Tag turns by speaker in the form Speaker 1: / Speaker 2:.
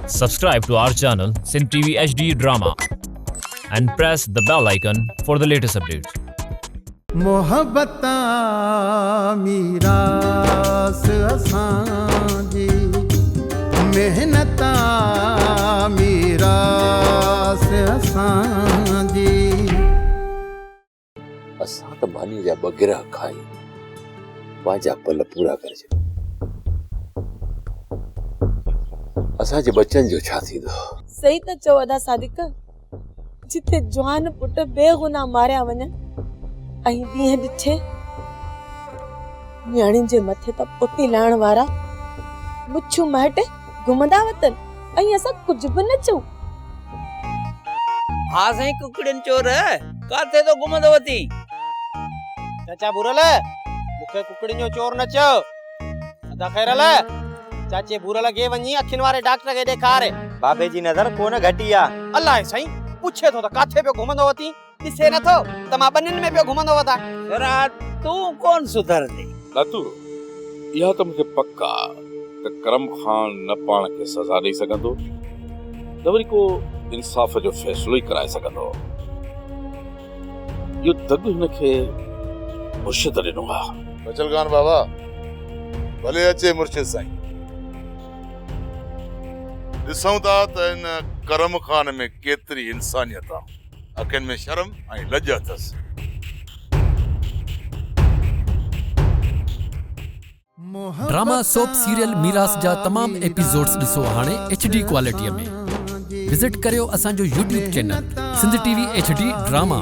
Speaker 1: Subscribe to our channel Sin TV HD Drama and press the bell icon for the latest updates.
Speaker 2: मोहब्बता मीरास असांजी मेहनता मीरास असांजी
Speaker 3: असां त मानी जा बगिरा खाई पंहिंजा पल पूरा करजो असांजे बच्चन जो छा थींदो
Speaker 4: सही त चओ अदा सादिक जिथे जवान पुट बेगुनाह मारिया वञनि ऐं ॾींहं ॾिठे न्याणी जे मथे त पोती लाइण वारा मुछू महटे घुमंदा वतन ऐं असां कुझु बि न चऊं।
Speaker 5: हा साईं कुकड़ियुनि चोर काथे तो घुमंदो वती
Speaker 6: चाचा बुरल मूंखे कुकड़ियुनि जो चोर न चयो अदा ख़ैरल चाचे बुरल खे वञी अखियुनि वारे डॉक्टर खे ॾेखारे बाबे जी नज़र कोन घटी आहे अलाए साईं पुछे थो त काथे पियो घुमंदो वती ॾिसे नथो त मां ॿनियुनि में पियो घुमंदो वता
Speaker 5: जरा तू कोन सुधरदे
Speaker 3: नातू इहा त मूंखे पक्का त करम खान न पाण खे सज़ा ॾेई सघंदो न वरी को इंसाफ़ जो फ़ैसिलो ई कराए सघंदो इहो दग हिनखे मुर्शिद ॾिनो आहे
Speaker 7: बचलगान बाबा भले अचे मुर्शिद साईं ॾिसूं था त इन करम खान में केतिरी इंसानियत आहे अखियुनि में शर्म ऐं लज अथसि
Speaker 8: ड्रामा सोप सीरियल मीरास जा तमाम एपिसोड्स ॾिसो हाणे HD क्वालिटीअ में विजिट करियो असांजो YouTube channel Sindh TV HD drama.